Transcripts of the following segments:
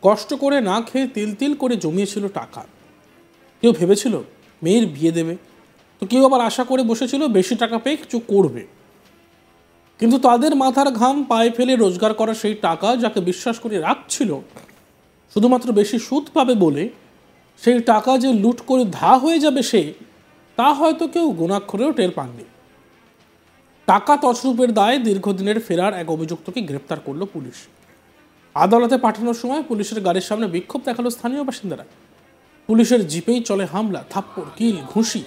কষ্ট করে না খেয়ে তিল তিল করে জমিয়েছিল টাকা। কেউ ভেবেছিল মেয়ের বিয়ে দেবে, তো কেউ আবার আশা করে বসেছিল বেশি টাকা পেয়ে কিছু করবে। কিন্তু তাদের মাথার ঘাম পায়ে ফেলে রোজগার করা সেই টাকা, যাকে বিশ্বাস করে রাখছিল শুধুমাত্র বেশি সুদ পাবে বলে, সেই টাকা যে লুট করে ধা হয়ে যাবে সে, তা হয়তো কেউ গোনাক্ষরেও টের পাননি। টাকা তছরূপের দায়ে দীর্ঘদিনের ফেরার এক অভিযুক্তকে গ্রেপ্তার করল পুলিশ। আদালতে পাঠানোর সময় পুলিশের গাড়ির সামনে বিক্ষোভ দেখালো স্থানীয় বাসিন্দারা। পুলিশের জিপেই চলে হামলা, থাপ্পড়, কিল, ঘুষি।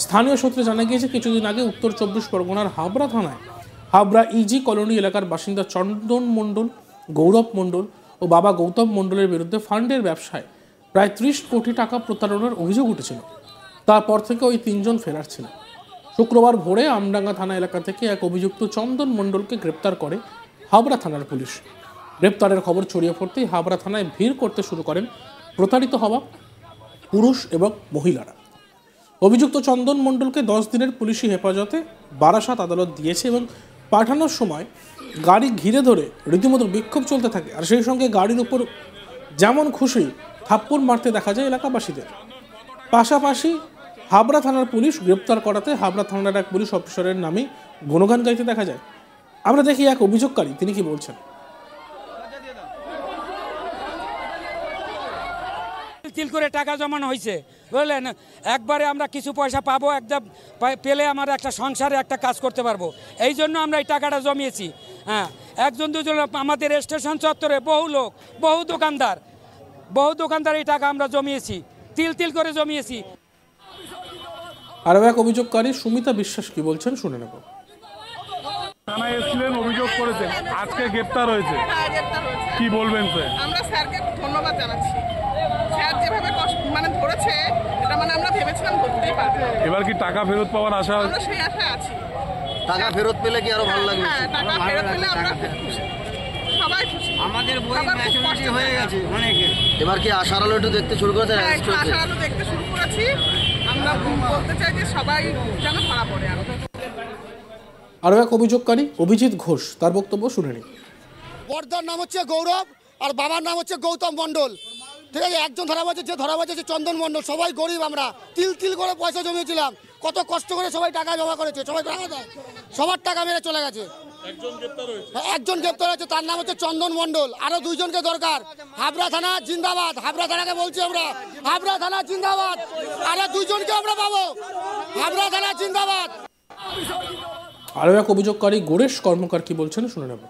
স্থানীয় সূত্রে জানা গিয়েছে, কিছুদিন আগে উত্তর 24 পরগনার হাবড়া থানায় হাবড়া ইজি কলোনি এলাকার বাসিন্দা চন্দন মণ্ডল, গৌরব মণ্ডল ও বাবা গৌতম মণ্ডলের বিরুদ্ধে ফান্ডের ব্যবসায় প্রায় 30 কোটি টাকা প্রতারণার অভিযোগ উঠেছিল। তারপর থেকে ওই তিনজন ফেরার ছিল। শুক্রবার ভোরে আমডাঙ্গা থানা এলাকা থেকে এক অভিযুক্ত চন্দন মণ্ডলকে গ্রেপ্তার করে হাবড়া থানার পুলিশ। গ্রেপ্তারের খবর ছড়িয়ে পড়তেই হাবড়া থানায় ভিড় করতে শুরু করেন প্রতারিত হওয়া পুরুষ এবং মহিলারা। অভিযুক্ত চন্দন মণ্ডলকে 10 দিনের পুলিশি হেফাজতে বারাসাত আদালত দিয়েছে এবং পাঠানোর সময় গাড়ি ঘিরে ধরে রীতিমতো বিক্ষোভ চলতে থাকে। আর সেই সঙ্গে গাড়ির উপর যেমন খুশি থাপ্পড় মারতে দেখা যায় এলাকাবাসীদের। পাশাপাশি হাবড়া থানার পুলিশ গ্রেপ্তার করাতে হাবড়া থানার এক পুলিশ অফিসারের নামে গুণগান গাইতে দেখা যায়। আমরা দেখি এক অভিযোগকারী তিনি কি বলছেন। তিল করে টাকা জমানো হয়েছে, বুঝলেন। একবারে আমরা কিছু পয়সা পাবো, একদম পেলে আমার একটা সংসারে একটা কাজ করতে পারবো, এই জন্য আমরা এই টাকাটা জমিয়েছি। হ্যাঁ, একজন দুজন আমাদের স্টেশন চত্বরে বহু লোক, বহু দোকানদার এই টাকা আমরা জমিয়েছি, তিল তিল করে জমিয়েছি। আরও এক অভিযোগকারী সুমিতা বিশ্বাস কি বলছেন শুনে নেব। থানায় এসেছিলেন, অভিযোগ করেছেন, আজকে গ্রেপ্তার হয়েছে, কি বলবেন স্যার? আমরা স্যারকে ধন্যবাদ জানাচ্ছি। স্যার যেভাবে ধরেছে, এটা আমরা ভেবেছিলাম ধরতেই পারবো। এবার কি টাকা ফেরত পাওয়ার আশা? আমরা সেই আশায় আছি। টাকা ফেরত পেলে কি আরো ভালো লাগবে? হ্যাঁ, টাকা ফেরত পেলে আমরা খুশি, সবাই খুশি। আমাদের বই ম্যাচুরিটি হয়ে গেছে অনেকে। এবার কি আশার আলো একটু দেখতে শুরু করেছে? হ্যাঁ, একটু আশার আলো দেখতে শুরু করেছি। আমরা বলতে চাই যে সবাই যেন ধরা পড়ে। আরও এক অভিযোগকারী অভিজিৎ ঘোষ, তার বক্তব্য শুনে নিই। বর্দার নাম হচ্ছে গৌরব আর বাবার নাম হচ্ছে গৌতম মণ্ডল। ঠিক আছে, একজন ধরা পড়েছে, যে ধরা পড়েছে চন্দন মণ্ডল। সবাই গরিব, আমরা তিল তিল করে পয়সা জমিয়েছিলাম, কত কষ্ট করে সবাই টাকা জমা করেছে, সবাই টাকা দেয়, সবার টাকা মেরে চলে গেছে। একজন গ্রেপ্তার হয়েছে, তার নাম হচ্ছে চন্দন মণ্ডল। আরো 2 জনকে দরকার। হাবড়া থানা জিন্দাবাদ, হাবড়া থানাকে বলছি আমরা, হাবড়া থানা জিন্দাবাদ। আরো 2 জনকে আমরা পাবো, হাবড়া থানা জিন্দাবাদ। আরও এক অভিযোগকারী গণেশ কর্মকার কি বলছেন শুনে নেব।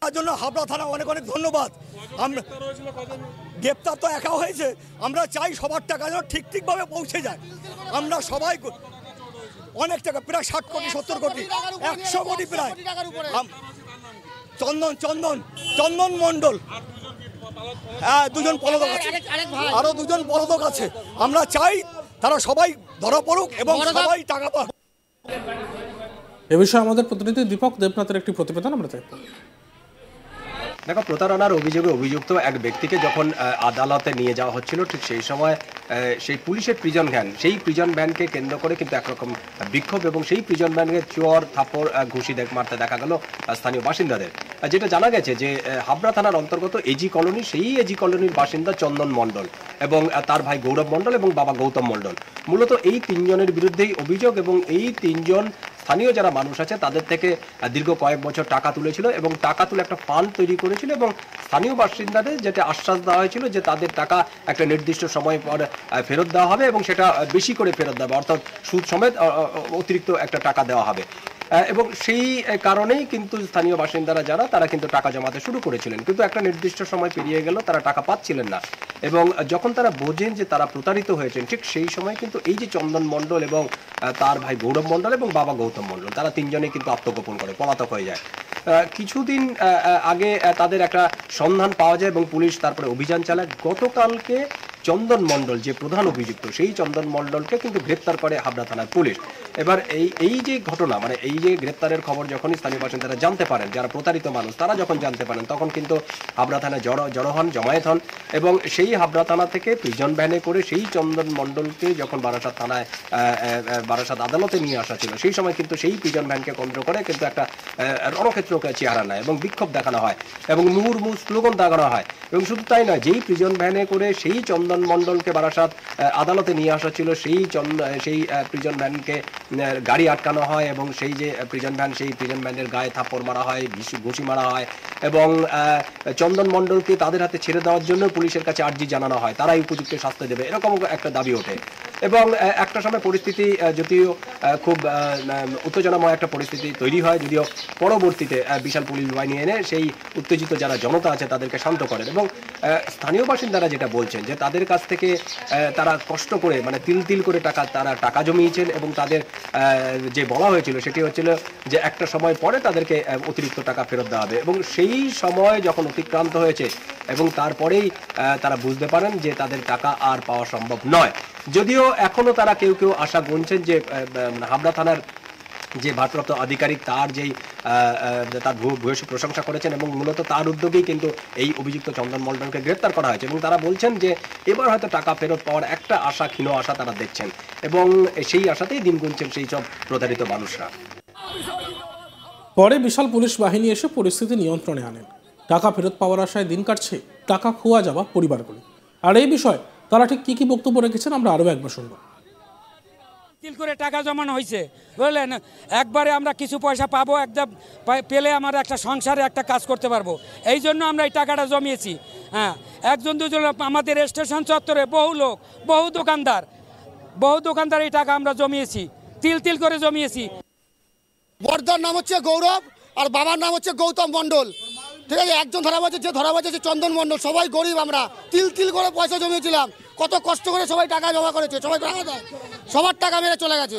তার জন্য হাবড়া থানা অনেক অনেক ধন্যবাদ। আমরা গ্রেপ্তার তো একা হয়েছে, আমরা চাই সবার টাকা যেন ঠিকভাবে পৌঁছে যায়। আমরা সবাই অনেক টাকা, প্রায় 60 কোটি 70 কোটি 100 কোটি প্রায়। চন্দন মণ্ডল, হ্যাঁ 2 জন পলাতক আছে, আরো 2 জন পলাতক আছে। আমরা চাই তারা সবাই ধরা পড়ুক এবং সবাই টাকা পাক। এ বিষয়ে আমাদের প্রতিনিধি দীপক দেবনাথের একটি প্রতিবেদন আমরা দেখব। দেখো, প্রতারণার অভিযোগে অভিযুক্ত এক ব্যক্তিকে যখন আদালতে নিয়ে যাওয়া হচ্ছিল, ঠিক সেই সময় সেই পুলিশের প্রিজন ভ্যান, সেই প্রিজন ভ্যানকে কেন্দ্র করে কিন্তু একরকম বিক্ষোভ এবং সেই প্রিজন ভ্যানকে চোর থাপ্পড় ঘুষি মারতে দেখা গেল স্থানীয় বাসিন্দাদের। যেটা জানা গেছে যে হাবড়া থানার অন্তর্গত এজি কলোনি, সেই এজি কলোনির বাসিন্দা চন্দন মণ্ডল এবং তার ভাই গৌরব মণ্ডল এবং বাবা গৌতম মণ্ডল, মূলত এই 3 জনের বিরুদ্ধেই অভিযোগ। এবং এই 3 জন স্থানীয় যারা মানুষ আছে তাদের থেকে দীর্ঘ কয়েক বছর টাকা তুলেছিল এবং টাকা তুলে একটা ফান্ড তৈরি করেছিল এবং স্থানীয় বাসিন্দাদের যেটা আশ্বাস দেওয়া হয়েছিল যে তাদের টাকা একটা নির্দিষ্ট সময় পর ফেরত দেওয়া হবে এবং সেটা বেশি করে ফেরত দেওয়া হবে, অর্থাৎ সুদ সমেত অতিরিক্ত একটা টাকা দেওয়া হবে। এবং সেই কারণেই কিন্তু স্থানীয় বাসিন্দারা যারা, তারা কিন্তু টাকা জমাতে শুরু করেছিলেন, কিন্তু একটা নির্দিষ্ট সময় পেরিয়ে গেল, তারা টাকা পাচ্ছিলেন না। এবং যখন তারা বোঝেন যে তারা প্রতারিত হয়েছেন, ঠিক সেই সময় কিন্তু এই যে চন্দন মণ্ডল এবং তার ভাই গৌরব মণ্ডল এবং বাবা গৌতম মণ্ডল, তারা 3 জনেই কিন্তু আত্মগোপন করে পলাতক হয়ে যায়। কিছুদিন আগে তাদের একটা সন্ধান পাওয়া যায় এবং পুলিশ তারপরে অভিযান চালায়। গতকালকে চন্দন মণ্ডল যে প্রধান অভিযুক্ত, সেই চন্দন মণ্ডলকে কিন্তু গ্রেপ্তার করে হাবড়া থানার পুলিশ। এবার এই যে ঘটনা, মানে এই যে গ্রেপ্তারের খবর যখনই স্থানীয় বাসিন্দারা জানতে পারেন, যারা প্রতারিত মানুষ তারা যখন জানতে পারেন, তখন কিন্তু হাবড়া থানায় জড়ো হন, জমায়েত হন, এবং সেই হাবড়া থানা থেকে প্রিজন ভ্যানে করে সেই চন্দন মণ্ডলকে যখন বারাসাত থানায় বারাসাত আদালতে নিয়ে আসা ছিল, সেই সময় কিন্তু সেই প্রিজন ভ্যানকে কেন্দ্র করে কিন্তু একটা রণক্ষেত্র চেহারা নেয় এবং বিক্ষোভ দেখানো হয় এবং মুহুর্মুহু স্লোগান দাগানো হয়। এবং শুধু তাই নয়, যেই প্রিজন ভ্যানে করে সেই চন্দন মণ্ডলকে বারাসাত আদালতে নিয়ে আসা ছিল, সেই প্রিজন ভ্যানকে গাড়ি আটকানো হয় এবং সেই যে প্রিজন ভ্যান, সেই প্রিজন ভ্যানের গায়ে থাপ্পড় মারা হয়, ঘুষি মারা হয় এবং চন্দন মণ্ডলকে তাদের হাতে ছেড়ে দেওয়ার জন্য পুলিশের কাছে আর্জি জানানো হয়, তারাই উপযুক্ত শাস্তি দেবে, এরকম একটা দাবি ওঠে। এবং একটা সময় পরিস্থিতি যদিও খুব উত্তেজনাময় একটা পরিস্থিতি তৈরি হয়, যদিও পরবর্তীতে বিশাল পুলিশ বাহিনী এনে সেই উত্তেজিত যারা জনতা আছে তাদেরকে শান্ত করেন। এবং স্থানীয় বাসিন্দারা যেটা বলছেন যে তাদের কাছ থেকে তারা কষ্ট করে, মানে তিল করে তারা টাকা জমিয়েছেন এবং তাদের যে বলা হয়েছিল সেটি হচ্ছিল যে একটা সময় পরে তাদেরকে অতিরিক্ত টাকা ফেরত দেওয়া হবে, এবং সেই সময় যখন অতিক্রান্ত হয়েছে এবং তারপরেই তারা বুঝতে পারেন যে তাদের টাকা আর পাওয়া সম্ভব নয়। যদিও এখনো তারা কেউ আশা গুনছেন যে হাবড়া থানার যে ভারপ্রাপ্ত আধিকারিক তার ভূয়সী প্রশংসা করেছেন এবং মূলত তার উদ্যোগেই কিন্তু এই অভিযুক্ত চন্দন মণ্ডলকে গ্রেপ্তার করা হয়েছে। এবং তারা বলছেন যে এবার হয়তো টাকা ফেরত পাওয়ার একটা ক্ষীণ আশা তারা দেখছেন এবং সেই আশাতেই দিন গুনছেন সেই সব প্রতারিত মানুষরা। পরে বিশাল পুলিশ বাহিনী এসে পরিস্থিতি নিয়ন্ত্রণে আনেন। টাকা ফেরত পাওয়ার আশায় দিন কাটছে টাকা খোয়া যাওয়া পরিবারগুলি। আর এই বিষয়ে তারা ঠিক কি বক্তব্য রেখেছেন আমরা আরও একবার শুনব। তিল করে টাকা জমানো হয়েছে, বুঝলেন, একবারে আমরা কিছু পয়সা পাবো, একদম পেলে আমার একটা সংসারে একটা কাজ করতে পারবো, এই জন্য আমরা এই টাকাটা জমিয়েছি। হ্যাঁ, একজন দুজন আমাদের স্টেশন চত্বরে বহু লোক, বহু দোকানদার এই টাকা আমরা জমিয়েছি, তিল করে জমিয়েছি। বর্দার নাম হচ্ছে গৌরব আর বাবার নাম হচ্ছে গৌতম মণ্ডল। ঠিক আছে, একজন ধরা পড়েছে, যে ধরা পড়েছে চন্দন মণ্ডল। সবাই গরিব, আমরা তিল করে পয়সা জমিয়েছিলাম, কত কষ্ট করে সবাই টাকা জমা করেছে, সবাই টাকা দেয়, সবার টাকা মেরে চলে গেছে।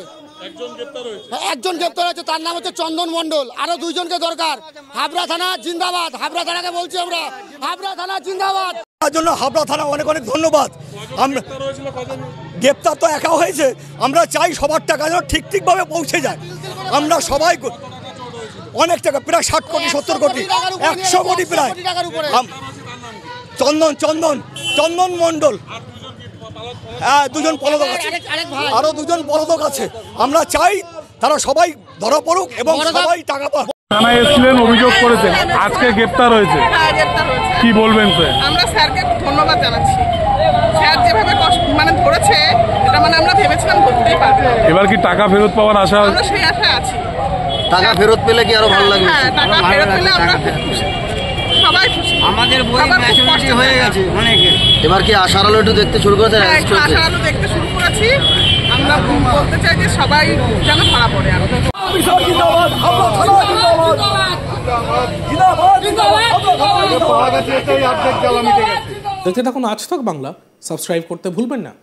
একজন গ্রেপ্তার হয়েছে, তার নাম হচ্ছে চন্দন মণ্ডল। আরো দুইজনকে দরকার। হাবড়া থানা জিন্দাবাদ, হাবড়া থানাকে বলছি আমরা, হাবড়া থানা জিন্দাবাদ। তার জন্য হাবড়া থানা অনেক ধন্যবাদ। আমরা গ্রেপ্তার তো একা হয়েছে, আমরা চাই সবার টাকা যেন ঠিকভাবে পৌঁছে যায়। আমরা সবাই অনেক টাকা, প্রায় 60 কোটি 70 কোটি 100 কোটি প্রায়। চন্দন মণ্ডল, হ্যাঁ, দুজন পলাতক আছে, আরো দুজন পলাতক আছে। আমরা চাই তারা সবাই ধরা পড়ুক এবং সবাই টাকা পাক। থানায় এসেছিলেন, অভিযোগ করেছেন, আজকে গ্রেপ্তার হয়েছে, কি বলবেন স্যার? আমরা স্যারকে ধন্যবাদ জানাচ্ছি। স্যার যেভাবে ধরেছে, এটা আমরা ভেবেছিলাম ধরতেই পারবে। এবার কি টাকা ফেরত পাওয়ার আশা? আমরা সেই আশায় আছি। টাকা ফেরত পেলে কি আরো ভালো লাগবে? হ্যাঁ, টাকা ফেরত পেলে আমরা খুশি, সবাই খুশি। আমাদের বই ম্যাচুরিটি হয়ে গেছে অনেকের। এবার কি আশার আলো একটু দেখতে শুরু করেছে? আশার আলো দেখতে শুরু করেছি। আমরা বলতে চাই যে সবাই যেন ধরা পড়ে। দেখতে থাকুন আজ তক বাংলা, সাবস্ক্রাইব করতে ভুলবেন না।